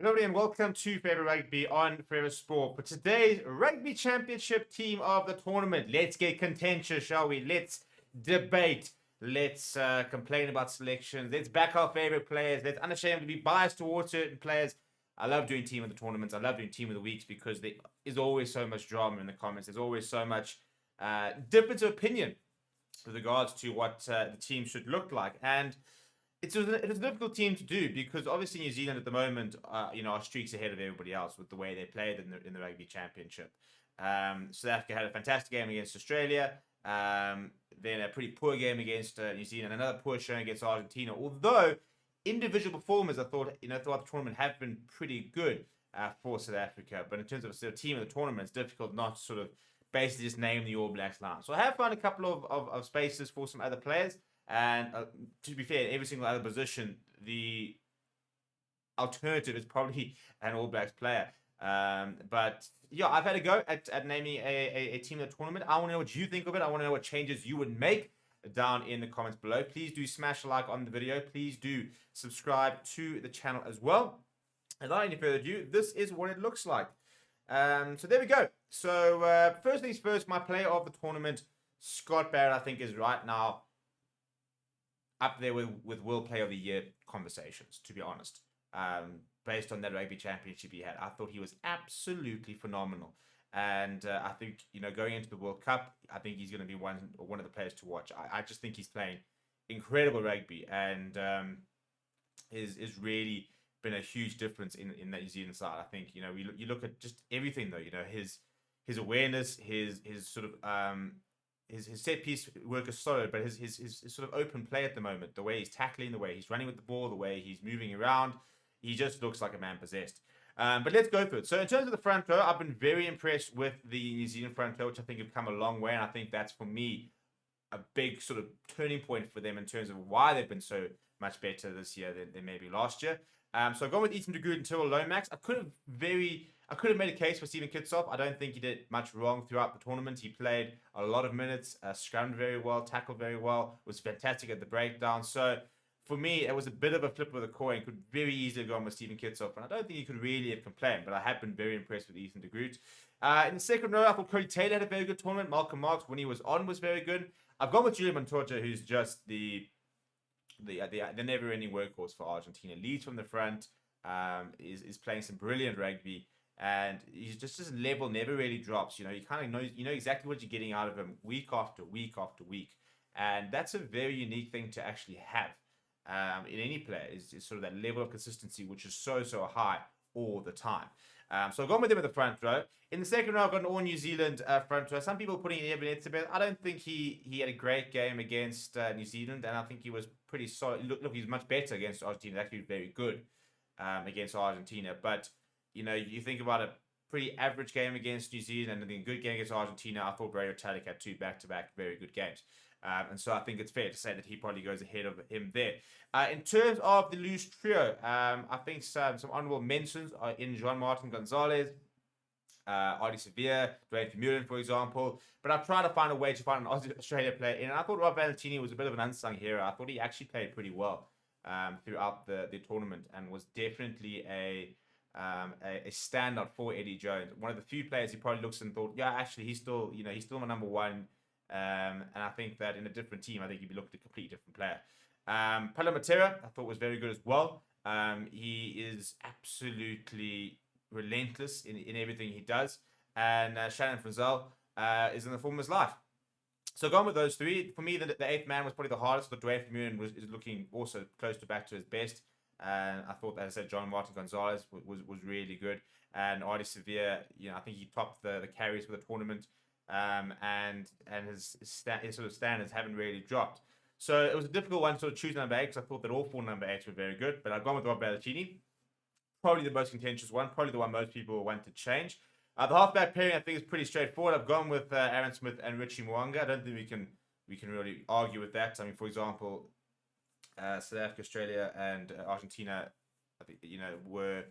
Hello everybody and welcome to Forever Rugby on Forever Sport. For today's Rugby Championship team of the tournament, let's get contentious, shall we? Let's debate. Let's complain about selections. Let's back our favorite players. Let's unashamedly be biased towards certain players. I love doing team of the tournaments. I love doing team of the weeks because there is always so much drama in the comments. There's always so much difference of opinion with regards to what the team should look like. And it's a difficult team to do because obviously New Zealand at the moment, are streaks ahead of everybody else with the way they played in the Rugby Championship. South Africa had a fantastic game against Australia, then a pretty poor game against New Zealand, another poor showing against Argentina. Although individual performers, I thought throughout the tournament have been pretty good for South Africa. But in terms of the team of the tournament, it's difficult not to sort of basically just name the All Blacks line. So I have found a couple of spaces for some other players. And to be fair, in every single other position, the alternative is probably an All Blacks player. But yeah, I've had a go at naming a team of the tournament. I want to know what you think of it. I want to know what changes you would make down in the comments below. Please do smash a like on the video. Please do subscribe to the channel as well. And without any further ado, this is what it looks like. So there we go. So first things first, my player of the tournament, Scott Barrett, I think is right now up there with World Player of the Year conversations, to be honest. Based on that Rugby Championship he had, I thought he was absolutely phenomenal. And I think, going into the World Cup, I think he's going to be one of the players to watch. I just think he's playing incredible rugby and is really been a huge difference in that New Zealand side. I think, you look at just everything though, his awareness, his sort of his set piece work is solid, but his sort of open play at the moment, the way he's tackling, the way he's running with the ball, the way he's moving around, he just looks like a man possessed. But let's go through it. So in terms of the front row, I've been very impressed with the New Zealand front row, which I think have come a long way, and I think that's for me a big sort of turning point for them in terms of why they've been so much better this year than maybe last year. So I've gone with Ethan de Groot and Tyrrell Lomax. I could have made a case for Steven Kitshoff. I don't think he did much wrong throughout the tournament. He played a lot of minutes, scrummed very well, tackled very well, was fantastic at the breakdown. So for me, it was a bit of a flip of the coin. Could very easily have gone with Steven Kitshoff, and I don't think he could really have complained, but I have been very impressed with Ethan de Groot. In the second row, I thought Cody Taylor had a very good tournament. Malcolm Marx, when he was on, was very good. I've gone with Julian Montoya, who's just the never-ending workhorse for Argentina. Leads from the front, is playing some brilliant rugby. And he's just his level never really drops. You kind of know, exactly what you're getting out of him week after week after week. And that's a very unique thing to actually have in any player is sort of that level of consistency, which is so high all the time. So I've gone with him in the front row. In the second row, I've got an all New Zealand front row. Some people putting in Evan Etzebeth. I don't think he had a great game against New Zealand, and I think he was pretty solid. Look, he's much better against Argentina. Actually, very good against Argentina, but you think about a pretty average game against New Zealand and then a good game against Argentina. I thought Brady Talik had two back-to-back very good games. And so I think it's fair to say that he probably goes ahead of him there. In terms of the loose trio, I think some honorable mentions are in Juan-Martin Gonzalez, Ardie Savea, Dwayne Vermeulen, for example. But I've tried to find a way to find an Australia player in. And I thought Rob Valentini was a bit of an unsung hero. I thought he actually played pretty well throughout the tournament and was definitely a standout for Eddie Jones. One of the few players he probably looks and thought, yeah, actually he's still my number one. And I think that in a different team, I think he'd be looking at a completely different player. Paulo Matera, I thought was very good as well. He is absolutely relentless in everything he does. And Shannon Frizzell is in the form of his life. So going with those three, for me, the eighth man was probably the hardest. But Dwayne Vermeulen is looking also close to back to his best. And I thought, as I said, Juan-Martin Gonzalez was really good. And Ardie Savea, I think he topped the carries for the tournament. And his sort of standards haven't really dropped. So it was a difficult one to sort of choose number 8 because I thought that all 4 number 8s were very good. But I've gone with Rob Valentini. Probably the most contentious one. Probably the one most people want to change. The halfback pairing I think is pretty straightforward. I've gone with Aaron Smith and Richie Mo'unga. I don't think we can really argue with that. I mean, for example, South Africa, Australia, and Argentina, I think, were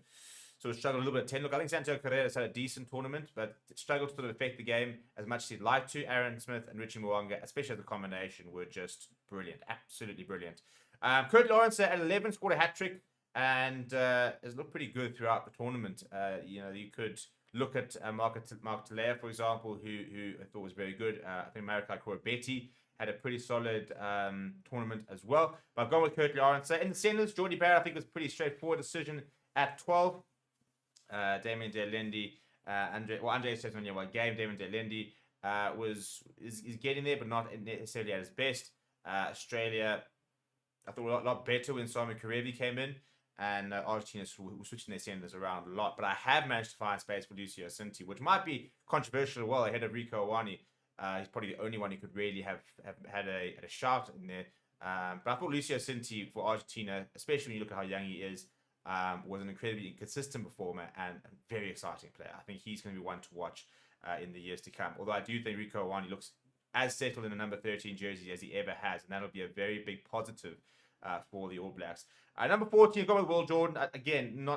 sort of struggled a little bit at 10. Look, I think Santiago Carreras had a decent tournament, but struggled to sort of affect the game as much as he'd like to. Aaron Smith and Richie Mo'unga, especially as a combination, were just brilliant. Absolutely brilliant. Kurt Lawrence at 11 scored a hat-trick. and has looked pretty good throughout the tournament. You could look at Mark Talea, for example, who I thought was very good. I think Marikai Koroibete had a pretty solid tournament as well. But I've gone with Kirtley Lawrence. In the centers, Jordy Barrett, I think, was a pretty straightforward decision at 12. Damien De Lindy, Andre says on one game. Damien De Lindy is getting there, but not necessarily at his best. Australia, I thought a lot better when Sami Karevi came in, and Argentina was switching their centers around a lot. But I have managed to find space for Lucio Cinti, which might be controversial as well, ahead of Rico Awani. He's probably the only one who could really have had a shout in there. But I thought Lucio Cinti for Argentina, especially when you look at how young he is, was an incredibly consistent performer and a very exciting player. I think he's going to be one to watch in the years to come. Although I do think Rico Awani looks as settled in the number 13 jersey as he ever has, and that'll be a very big positive for the All Blacks. Number 14, I've got with Will Jordan. Again,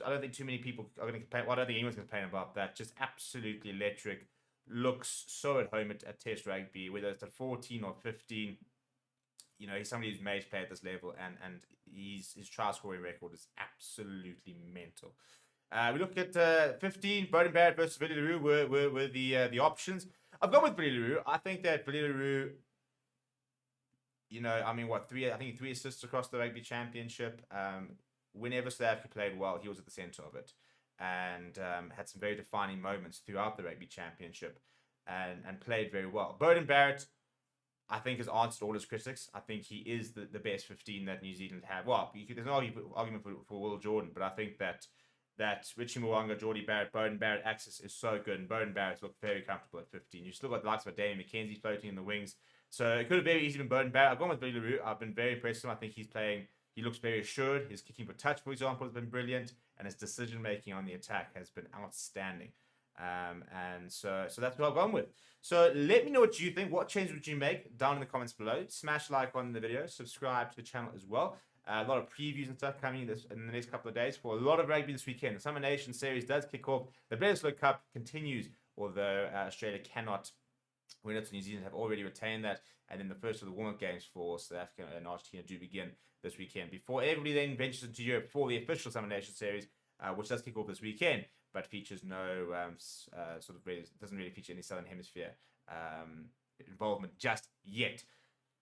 I don't think too many people are going to complain. Well, I don't think anyone's going to complain about that. Just absolutely electric. Looks so at home at Test Rugby, whether it's at 14 or 15. He's somebody who's made play at this level, and his trial scoring record is absolutely mental. We look at 15, Beauden Barrett versus Billy LaRue were the options. I've gone with Billy LaRue. I think that Billy LaRue, three assists across the Rugby Championship. Whenever South Africa played well, he was at the centre of it, and had some very defining moments throughout the Rugby Championship, and played very well. Beauden Barrett, I think, has answered all his critics. I think he is the best 15 that New Zealand have. Well, there's no argument for Will Jordan, but I think that Richie Mwanga, Geordie Barrett, Beauden Barrett axis is so good, and Beauden Barrett's looked very comfortable at 15. You've still got the likes of Damian McKenzie floating in the wings, so it could have very easily been Beauden Barrett. I've gone with Billy LaRue. I've been very impressed with him. I think he looks very assured. His kicking for touch, for example, has been brilliant, and his decision making on the attack has been outstanding. And so that's what I've gone with. So let me know what you think. What changes would you make down in the comments below? Smash like on the video. Subscribe to the channel as well. A lot of previews and stuff coming in the next couple of days for a lot of rugby this weekend. The Summer Nation Series does kick off. The Bledisloe Cup continues, although Australia cannot win it. So New Zealand have already retained that. And then the first of the warm-up games for South Africa and Argentina do begin this weekend. Before everybody then ventures into Europe for the official Summer Nation Series, which does kick off this weekend, but features no doesn't really feature any Southern Hemisphere involvement just yet.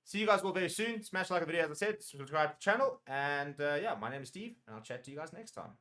See you guys all very soon. Smash like the video, as I said. Subscribe to the channel. And my name is Steve, and I'll chat to you guys next time.